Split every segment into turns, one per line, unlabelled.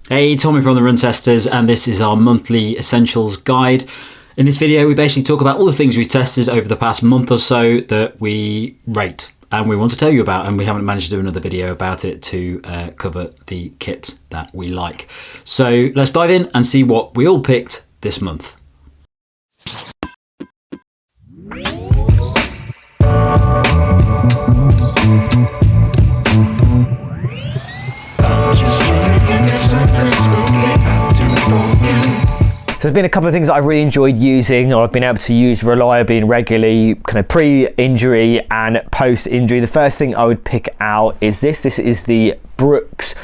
Hey, Tommy from the Run Testers, and this is our monthly essentials guide. In this video, we basically talk about all the things we've tested over the past month or so that we rate and we want to tell you about, and we haven't managed to do another video about it to cover the kit that we like. So let's dive in and see what we all picked this month.
So there's been a couple of things that I've really enjoyed using, or I've been able to use reliably and regularly, kind of pre-injury and post-injury. The first thing I would pick out is this. This is the Brooks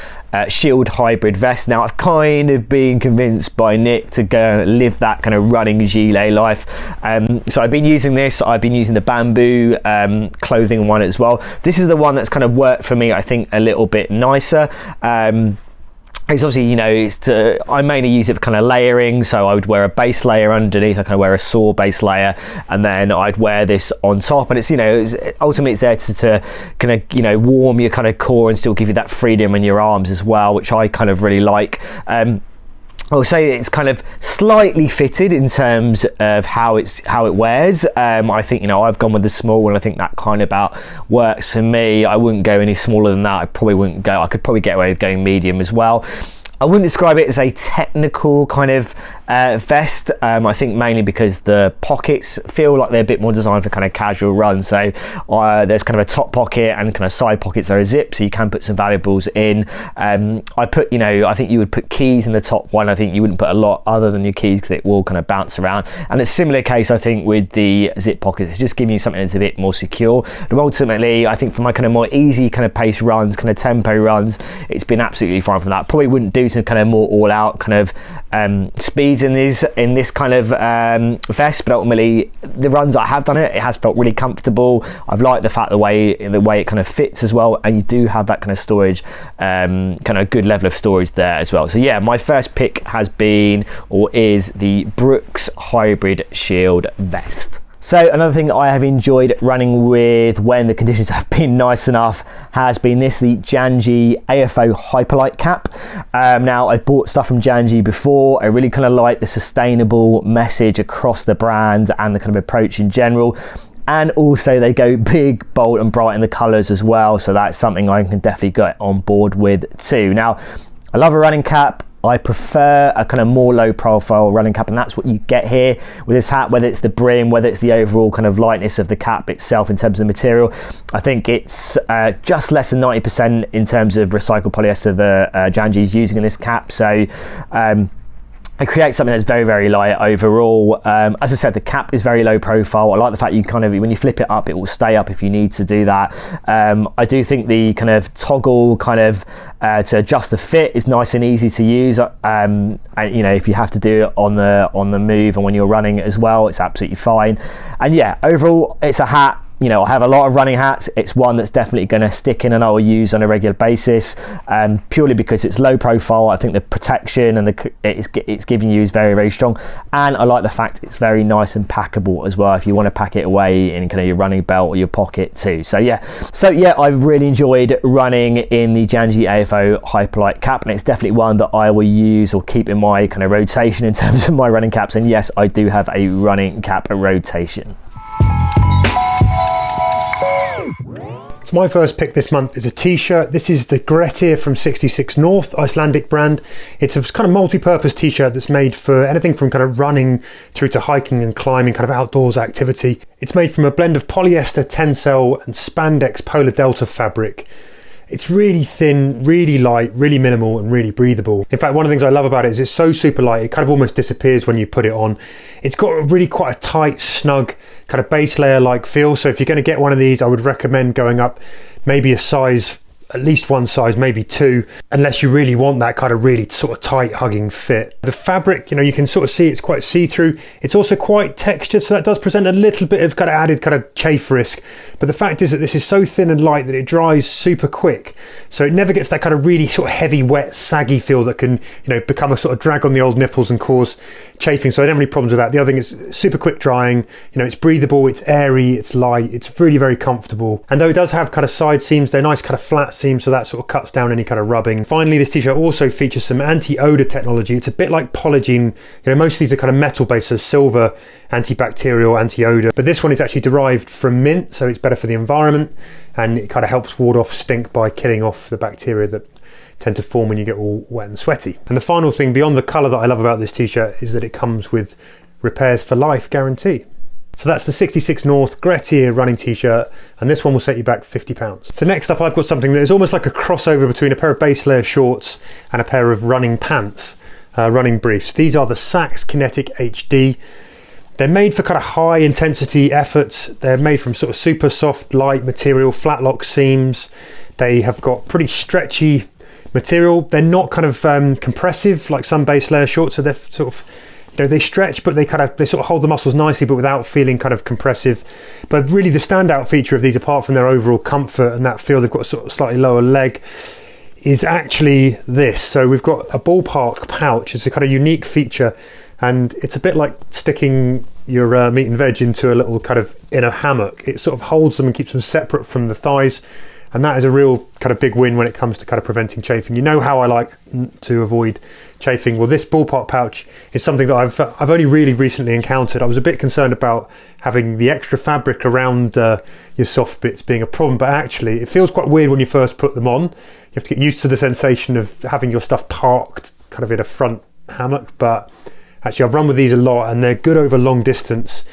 Shield Hybrid Vest. Now, I've kind of been convinced by Nick to go and live that kind of running gilet life. So I've been using this. I've been using the bamboo clothing one as well. This is the one that's kind of worked for me, I think, a little bit nicer. It's obviously, you know, I mainly use it for kind of layering, so I would wear a base layer underneath, I kind of wear a SOAR base layer, and then I'd wear this on top, and it's, you know, ultimately it's there to kind of, you know, warm your kind of core and still give you that freedom in your arms as well, which I kind of really like. I'll say it's kind of slightly fitted in terms of how it wears. I think, you know, I've gone with the small, and I think that kind of about works for me. I wouldn't go any smaller than that. I could probably get away with going medium as well. I wouldn't describe it as a technical kind of vest. I think mainly because the pockets feel like they're a bit more designed for kind of casual runs. So there's kind of a top pocket and kind of side pockets are a zip, so you can put some valuables in. I put, you know, I think you would put keys in the top one. I think you wouldn't put a lot other than your keys because it will kind of bounce around. And a similar case, I think, with the zip pockets. It's just giving you something that's a bit more secure. But ultimately, I think for my kind of more easy kind of pace runs, kind of tempo runs, it's been absolutely fine from that. Probably wouldn't do some kind of more all-out kind of speeds in this kind of vest, but ultimately the runs I have done it has felt really comfortable. I've liked the fact the way it kind of fits as well, and you do have that kind of storage, kind of good level of storage there as well. So yeah, my first pick has been, or is, the Brooks Hybrid Shield Vest. So another thing I have enjoyed running with when the conditions have been nice enough has been this, the Janji AFO Hyperlight Cap. Now, I bought stuff from Janji before. I really kind of like the sustainable message across the brand and the kind of approach in general. And also they go big, bold and bright in the colours as well. So that's something I can definitely get on board with too. Now, I love a running cap. I prefer a kind of more low profile running cap, and that's what you get here with this hat, whether it's the brim, whether it's the overall kind of lightness of the cap itself in terms of material. I think it's just less than 90% in terms of recycled polyester that Janji is using in this cap. So it creates something that's very, very light overall. As I said, the cap is very low profile. I like the fact you kind of, when you flip it up, it will stay up if you need to do that. I do think the kind of toggle kind of to adjust the fit is nice and easy to use. And you know, if you have to do it on the move and when you're running as well, it's absolutely fine. And yeah, overall, it's a hat. You know, I have a lot of running hats. It's one that's definitely going to stick in and I will use on a regular basis, purely because it's low profile. I think the protection and it's giving you is very, very strong. And I like the fact it's very nice and packable as well, if you want to pack it away in kind of your running belt or your pocket too. So yeah, I've really enjoyed running in the Janji AFO Hyperlight Cap, and it's definitely one that I will use or keep in my kind of rotation in terms of my running caps. And yes, I do have a running cap rotation.
So my first pick this month is a t-shirt. This is the Grettir from 66 North, Icelandic brand. It's a kind of multi-purpose t-shirt that's made for anything from kind of running through to hiking and climbing, kind of outdoors activity. It's made from a blend of polyester, tencel and spandex polar delta fabric. It's really thin, really light, really minimal and really breathable. In fact, one of the things I love about it is it's so super light, it kind of almost disappears when you put it on. It's got a really quite a tight, snug kind of base layer like feel. So if you're going to get one of these, I would recommend going up maybe a size, at least one size, maybe two, unless you really want that kind of really sort of tight hugging fit. The fabric, you know, you can sort of see it's quite see-through. It's also quite textured, so that does present a little bit of kind of added kind of chafe risk. But the fact is that this is so thin and light that it dries super quick. So it never gets that kind of really sort of heavy, wet, saggy feel that can, you know, become a sort of drag on the old nipples and cause chafing. So I don't have any problems with that. The other thing is super quick drying. You know, it's breathable, it's airy, it's light, it's really very comfortable. And though it does have kind of side seams, they're nice kind of flat seams. seam, so that sort of cuts down any kind of rubbing. Finally, this t-shirt also features some anti-odor technology. It's a bit like Polygiene. Most of these are kind of metal based, so silver, antibacterial, anti-odor, but this one is actually derived from mint, so it's better for the environment, and it kind of helps ward off stink by killing off the bacteria that tend to form when you get all wet and sweaty. And the final thing beyond the color that I love about this t-shirt is that it comes with repairs for life guarantee. So that's the 66 North Grettir Running t-shirt, and this one will set you back £50. So next up, I've got something that is almost like a crossover between a pair of base layer shorts and a pair of running pants, running briefs. These are the Saxx Kinetic HD. They're made for kind of high intensity efforts. They're made from sort of super soft, light material, flat lock seams. They have got pretty stretchy material. They're not kind of compressive like some base layer shorts, so they're sort of, they stretch, but they sort of hold the muscles nicely, but without feeling kind of compressive. But really the standout feature of these, apart from their overall comfort and that feel they've got a sort of slightly lower leg, is actually this. So we've got a ballpark pouch. It's a kind of unique feature, and it's a bit like sticking your meat and veg into a little kind of inner hammock. It sort of holds them and keeps them separate from the thighs. And that is a real kind of big win when it comes to kind of preventing chafing. You know how I like to avoid chafing. Well, this ballpark pouch is something that I've only really recently encountered. I was a bit concerned about having the extra fabric around your soft bits being a problem, but actually it feels quite weird when you first put them on. You have to get used to the sensation of having your stuff parked kind of in a front hammock, but actually I've run with these a lot and they're good over long distance,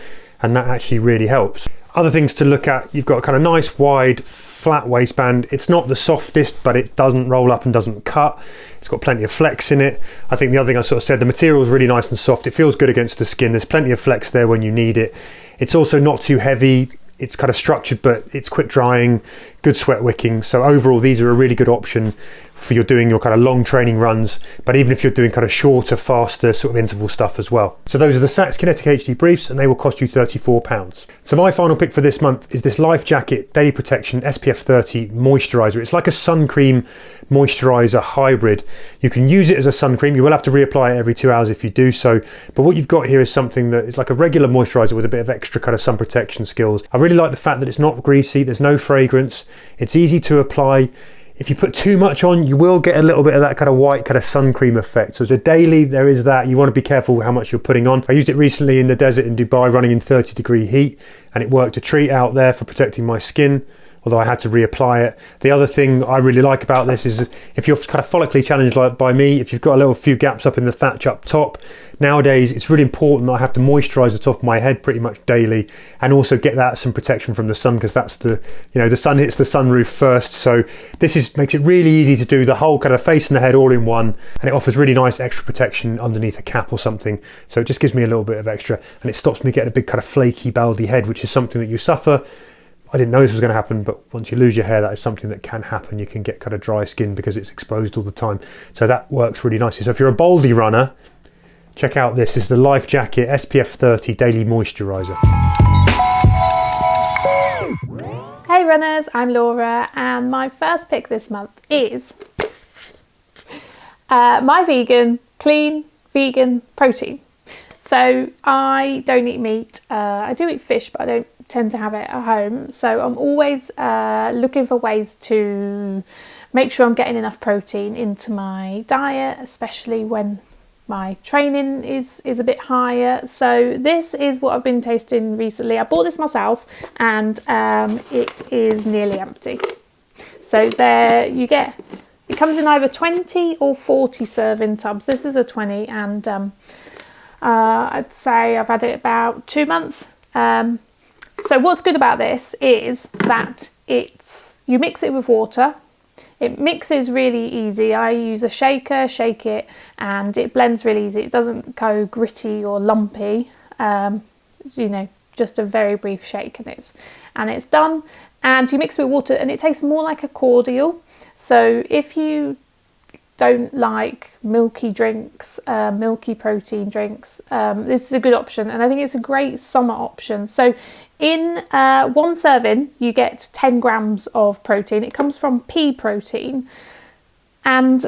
and that actually really helps. Other things to look at, you've got a kind of nice wide flat waistband. It's not the softest, but it doesn't roll up and doesn't cut. It's got plenty of flex in it. I think the other thing I sort of said, the material is really nice and soft. It feels good against the skin. There's plenty of flex there when you need it. It's also not too heavy. It's kind of structured, but it's quick drying, good sweat wicking. So overall, these are a really good option for you're doing your kind of long training runs, but even if you're doing kind of shorter, faster sort of interval stuff as well. So those are the Saxx Kinetic HD briefs, and they will cost you £34. So my final pick for this month is this Lifejacket Daily Protection SPF 30 Moisturiser. It's like a sun cream moisturiser hybrid. You can use it as a sun cream. You will have to reapply it every 2 hours if you do so. But what you've got here is something that is like a regular moisturiser with a bit of extra kind of sun protection skills. I really like the fact that it's not greasy. There's no fragrance. It's easy to apply. If you put too much on, you will get a little bit of that kind of white kind of sun cream effect. So as a daily, there is that. You want to be careful how much you're putting on. I used it recently in the desert in Dubai, running in 30-degree heat, and it worked a treat out there for protecting my skin, although I had to reapply it. The other thing I really like about this is if you're kind of follically challenged like by me, if you've got a little few gaps up in the thatch up top, nowadays it's really important that I have to moisturise the top of my head pretty much daily, and also get that some protection from the sun, because that's the sun hits the sunroof first. So this makes it really easy to do the whole kind of face and the head all in one, and it offers really nice extra protection underneath a cap or something. So it just gives me a little bit of extra, and it stops me getting a big kind of flaky baldy head, which is something that you suffer. I didn't know this was going to happen, but once you lose your hair, that is something that can happen. You can get kind of dry skin because it's exposed all the time. So that works really nicely. So if you're a baldy runner, check out this. This is the Lifejacket SPF 30 Daily Moisturiser.
Hey runners, I'm Laura, and my first pick this month is my clean vegan protein. So I don't eat meat. I do eat fish, but I don't tend to have it at home. So I'm always looking for ways to make sure I'm getting enough protein into my diet, especially when my training is a bit higher. So this is what I've been tasting recently. I bought this myself, and it is nearly empty. So there you get, it comes in either 20 or 40 serving tubs. This is a 20, and I'd say I've had it about 2 months. So what's good about this is that you mix it with water. It mixes really easy. I use a shaker, shake it, and it blends really easy. It doesn't go gritty or lumpy. Just a very brief shake, and it's done. And you mix it with water, and it tastes more like a cordial. So if you don't like milky drinks, milky protein drinks, this is a good option, and I think it's a great summer option. So in one serving you get 10 grams of protein. It comes from pea protein, and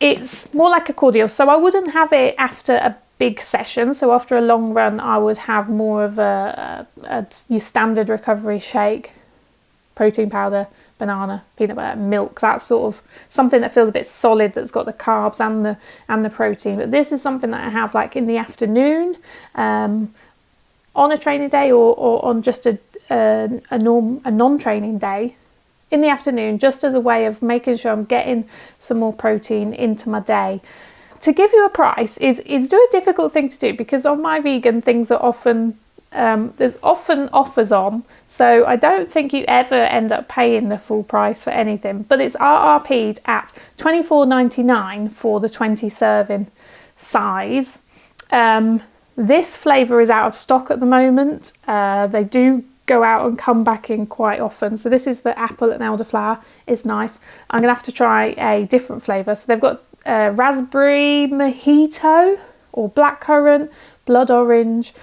it's more like a cordial. So I wouldn't have it after a big session. So after a long run I would have more of your standard recovery shake. protein powder, banana, peanut butter, milk. That's sort of something that feels a bit solid, that's got the carbs and the protein. But this is something that I have like in the afternoon, on a training day, or on just a non-training day in the afternoon, just as a way of making sure I'm getting some more protein into my day. To give you a price is a difficult thing to do, because on my vegan things are often there's often offers on, so I don't think you ever end up paying the full price for anything. But it's RRP'd at $24.99 for the 20 serving size. This flavour is out of stock at the moment. They do go out and come back in quite often. So this is the apple and elderflower. It's nice. I'm gonna have to try a different flavour. So they've got raspberry mojito or blackcurrant, blood orange.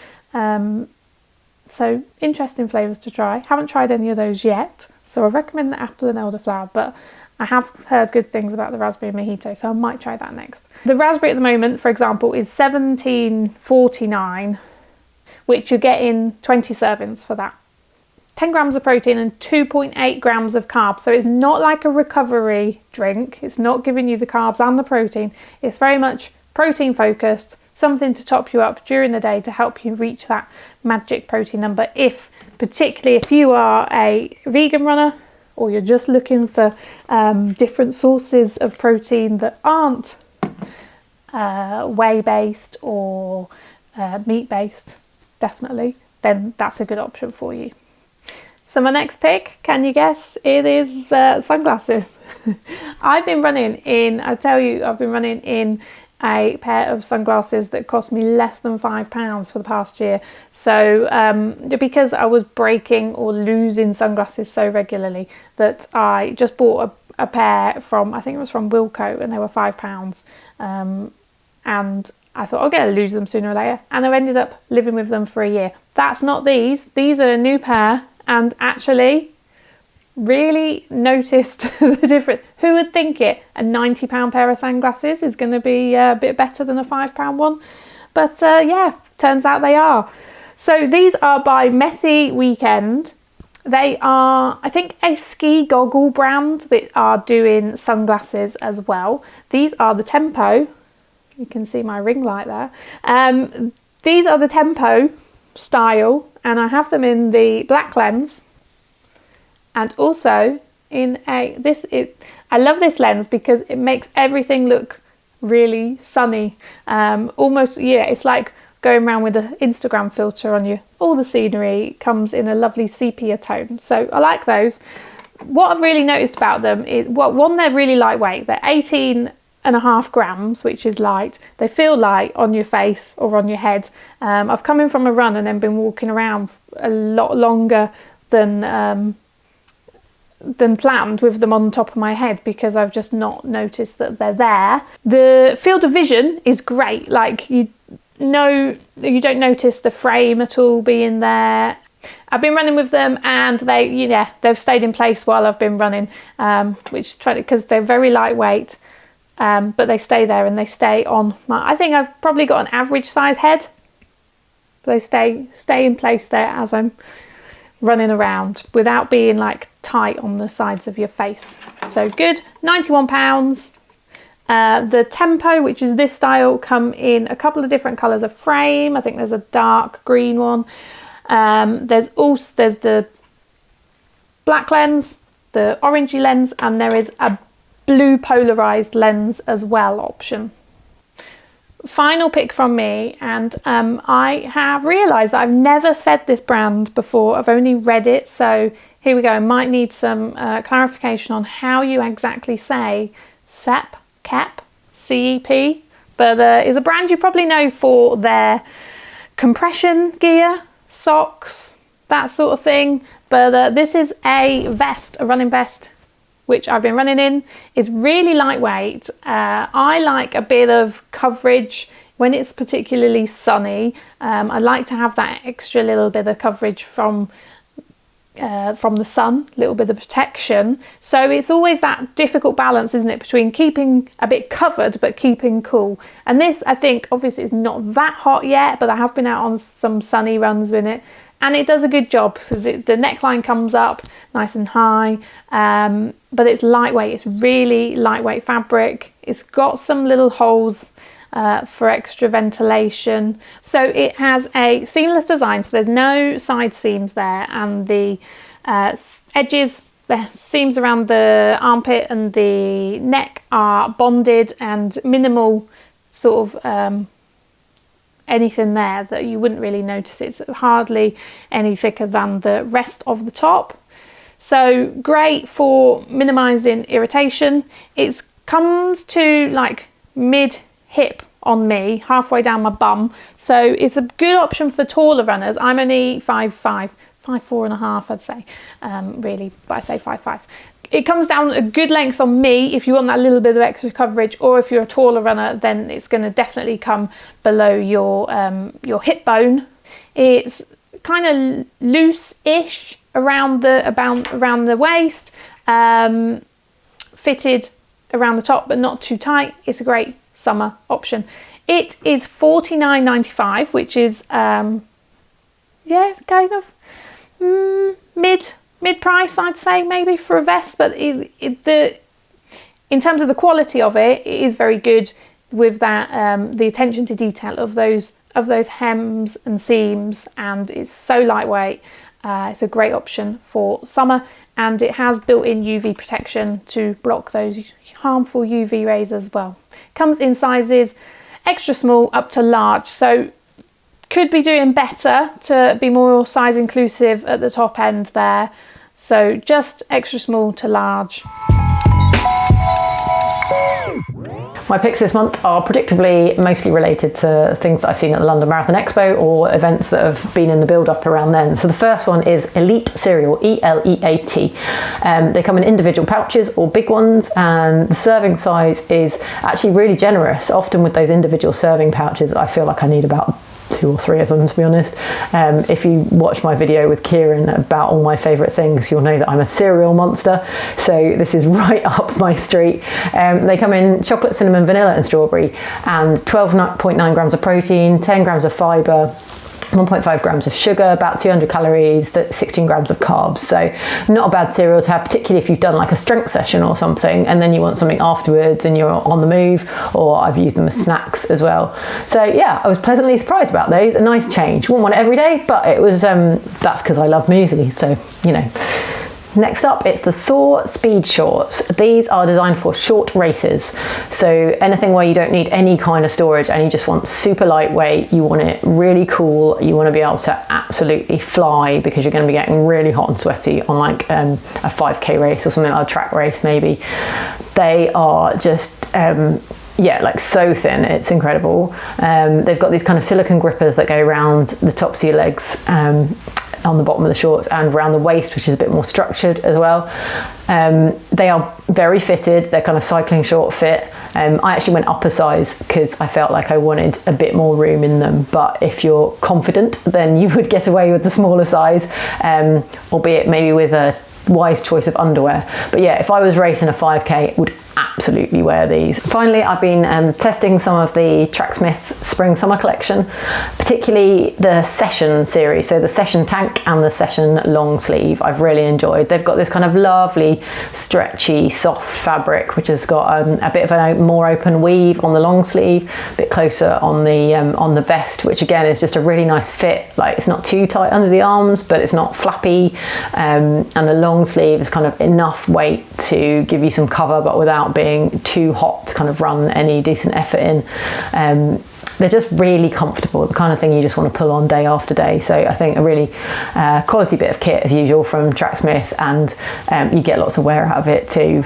So interesting flavours to try. Haven't tried any of those yet, so I recommend the apple and elderflower, but I have heard good things about the raspberry mojito, so I might try that next. The raspberry at the moment, for example, is $17.49, which you're getting 20 servings for that. 10 grams of protein and 2.8 grams of carbs. So it's not like a recovery drink. It's not giving you the carbs and the protein. It's very much protein focused, something to top you up during the day to help you reach that magic protein number. Particularly if you are a vegan runner, or you're just looking for different sources of protein that aren't whey-based or meat-based, definitely, then that's a good option for you. So my next pick, can you guess? It is sunglasses. I've been running in a pair of sunglasses that cost me less than £5 for the past year. So because I was breaking or losing sunglasses so regularly, that I just bought a pair from, I think it was from Wilko, and they were £5. And I thought I'm going to lose them sooner or later, and I've ended up living with them for a year. That's not these. These are a new pair, and actually really noticed the difference. Who would think it? A £90 pair of sunglasses is going to be a bit better than a £5 one. But yeah, turns out they are. So these are by Messy Weekend. They are, I think, a ski goggle brand that are doing sunglasses as well. These are the Tempo. You can see my ring light there. These are the Tempo style, and I have them in the black lens, and also in I love this lens because it makes everything look really sunny. Almost, yeah, it's like going around with an Instagram filter on you. All the scenery comes in a lovely sepia tone, so I like those. What I've really noticed about them is, well, one, they're really lightweight. They're 18.5 grams, which is light. They feel light on your face or on your head. I've come in from a run and then been walking around a lot longer than planned with them on top of my head, because I've just not noticed that they're there. The field of vision is great. Like, you don't notice the frame at all being there. I've been running with them, and they've stayed in place while I've been running, which because they're very lightweight. But they stay there, and they stay on I think I've probably got an average size head. They stay in place there as I'm running around without being like tight on the sides of your face. So good. £91. The Tempo, which is this style, come in a couple of different colours of frame. I think there's a dark green one. There's the black lens, the orangey lens, and there is a blue polarized lens as well option. Final pick from me, and I have realized that I've never said this brand before. I've only read it, so here we go. I might need some clarification on how you exactly say CEP, Cap, CEP, but it's a brand you probably know for their compression gear, socks, that sort of thing. But this is a vest, a running vest, which I've been running in. Is really lightweight. I like a bit of coverage when it's particularly sunny. I like to have that extra little bit of coverage from the sun, a little bit of protection. So it's always that difficult balance, isn't it, between keeping a bit covered but keeping cool. And this, I think, obviously is not that hot yet, but I have been out on some sunny runs with it, and it does a good job because the neckline comes up nice and high, but it's lightweight. It's really lightweight fabric. It's got some little holes for extra ventilation. So it has a seamless design, so there's no side seams there, and the edges, the seams around the armpit and the neck are bonded, and minimal sort of anything there that you wouldn't really notice. It's hardly any thicker than the rest of the top. So great for minimizing irritation. It comes to like mid hip on me, halfway down my bum. So it's a good option for taller runners. I'm only 5'5", 5'4.5", I'd say, really, but I say 5'5". It comes down a good length on me if you want that little bit of extra coverage, or if you're a taller runner, then it's going to definitely come below your hip bone. It's kind of loose-ish around the waist, fitted around the top, but not too tight. It's a great summer option. It is $49.95, which is kind of mid price, I'd say, maybe for a vest, but in terms of the quality of it, it is very good with that the attention to detail of those hems and seams, and it's so lightweight. It's a great option for summer, and it has built-in UV protection to block those harmful UV rays as well. Comes in sizes extra small up to large, so could be doing better to be more size inclusive at the top end there. So just extra small to large.
My picks this month are predictably mostly related to things that I've seen at the London Marathon Expo or events that have been in the build-up around then. So the first one is ELEAT Cereal, ELEAT. They come in individual pouches or big ones, and the serving size is actually really generous. Often with those individual serving pouches, I feel like I need about 2 or 3 of them, to be honest. If you watch my video with Kieran about all my favourite things, you'll know that I'm a cereal monster, so this is right up my street. They come in chocolate, cinnamon, vanilla and strawberry, and 12.9 grams of protein, 10 grams of fibre, 1.5 grams of sugar, about 200 calories, 16 grams of carbs. So not a bad cereal to have, particularly if you've done like a strength session or something and then you want something afterwards and you're on the move, or I've used them as snacks as well. So yeah, I was pleasantly surprised about those. A nice change. Wouldn't want it every day, but it was that's because I love muesli, so you know. Next up, it's the SOAR Speed Shorts. These are designed for short races. So anything where you don't need any kind of storage and you just want super lightweight, you want it really cool, you want to be able to absolutely fly because you're going to be getting really hot and sweaty on like a 5K race or something, like a track race maybe. They are just yeah, like so thin, it's incredible. They've got these kind of silicone grippers that go around the tops of your legs, on the bottom of the shorts, and around the waist, which is a bit more structured as well. They are very fitted, they're kind of cycling short fit. I actually went up a size because I felt like I wanted a bit more room in them, but if you're confident, then you would get away with the smaller size, albeit maybe with a wise choice of underwear. But yeah, if I was racing a 5K, would absolutely wear these. Finally, I've been testing some of the Tracksmith spring summer collection, particularly the Session series, so the Session tank and the Session long sleeve. I've really enjoyed. They've got this kind of lovely stretchy soft fabric which has got a bit of a more open weave on the long sleeve, a bit closer on the vest, which again is just a really nice fit. Like, it's not too tight under the arms, but it's not flappy, and the long sleeve is kind of enough weight to give you some cover but without being too hot to kind of run any decent effort in. They're just really comfortable, the kind of thing you just want to pull on day after day. So I think a really quality bit of kit as usual from Tracksmith, and you get lots of wear out of it too.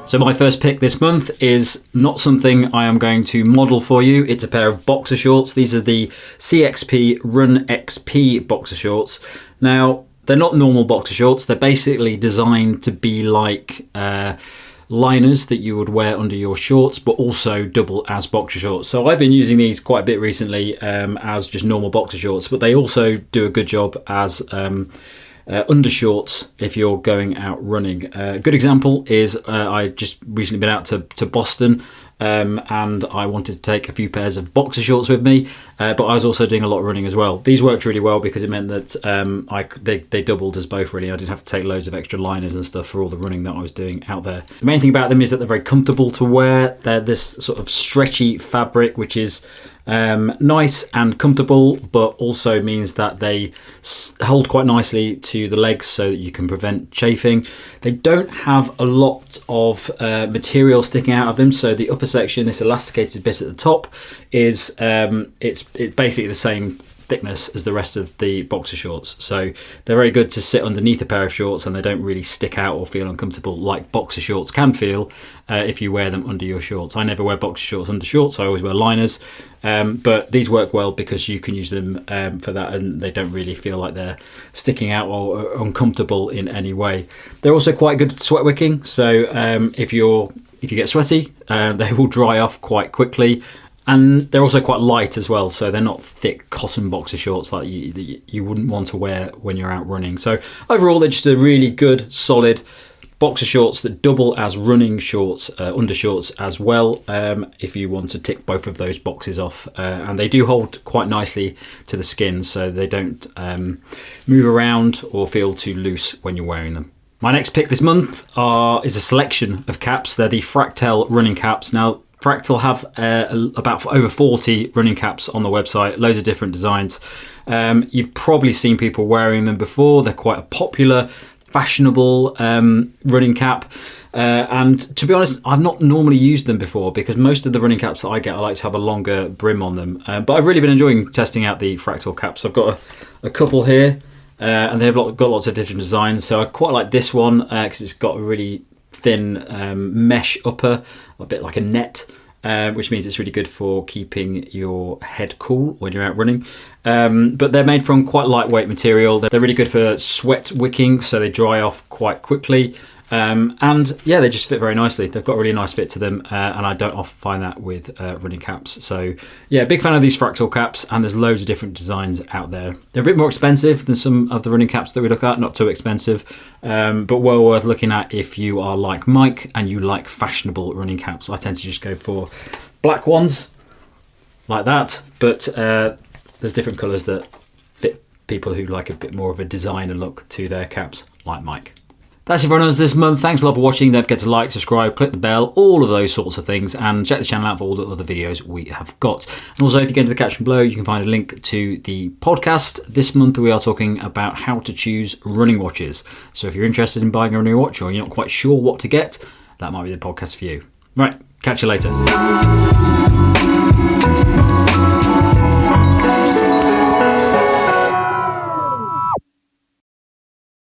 So my first pick this month is not something I am going to model for you. It's a pair of boxer shorts. These are the CEP Run XP boxer shorts. Now, they're not normal boxer shorts. They're basically designed to be like liners that you would wear under your shorts, but also double as boxer shorts. So I've been using these quite a bit recently as just normal boxer shorts, but they also do a good job as undershorts if you're going out running. A good example is I just recently been out to Boston, and I wanted to take a few pairs of boxer shorts with me, but I was also doing a lot of running as well. These worked really well because it meant that they doubled as both really. I didn't have to take loads of extra liners and stuff for all the running that I was doing out there. The main thing about them is that they're very comfortable to wear. They're this sort of stretchy fabric which is nice and comfortable, but also means that they hold quite nicely to the legs so that you can prevent chafing. They don't have a lot of material sticking out of them, so the upper section, this elasticated bit at the top, is it's basically the same thickness as the rest of the boxer shorts, so they're very good to sit underneath a pair of shorts, and they don't really stick out or feel uncomfortable like boxer shorts can feel if you wear them under your shorts. I never wear boxer shorts under shorts, I always wear liners, but these work well because you can use them for that, and they don't really feel like they're sticking out or uncomfortable in any way. They're also quite good at sweat wicking, so if you get sweaty, they will dry off quite quickly. And they're also quite light as well, so they're not thick cotton boxer shorts like you wouldn't want to wear when you're out running. So overall, they're just a really good, solid boxer shorts that double as running shorts, undershorts as well, if you want to tick both of those boxes off. And they do hold quite nicely to the skin, so they don't move around or feel too loose when you're wearing them. My next pick this month is a selection of caps. They're the Fractel running caps. Now, Fractel have about over 40 running caps on the website, loads of different designs. You've probably seen people wearing them before. They're quite a popular, fashionable running cap. And to be honest, I've not normally used them before because most of the running caps that I get, I like to have a longer brim on them. But I've really been enjoying testing out the Fractel caps. I've got a couple here, and they've got lots of different designs. So I quite like this one because it's got a really thin mesh upper, a bit like a net, which means it's really good for keeping your head cool when you're out running. But they're made from quite lightweight material. They're really good for sweat wicking, so they dry off quite quickly. And yeah, they just fit very nicely. They've got a really nice fit to them, and I don't often find that with running caps. So yeah, big fan of these Fractel caps, and there's loads of different designs out there. They're a bit more expensive than some of the running caps that we look at, not too expensive, but well worth looking at if you are like Mike and you like fashionable running caps. I tend to just go for black ones like that, but there's different colours that fit people who like a bit more of a designer look to their caps, like Mike. That's it for us this month. Thanks a lot for watching. Don't forget to like, subscribe, click the bell, all of those sorts of things, and check the channel out for all the other videos we have got. And also, if you go into the caption below, you can find a link to the podcast. This month we are talking about how to choose running watches. So if you're interested in buying a running watch or you're not quite sure what to get, that might be the podcast for you. Right, catch you later.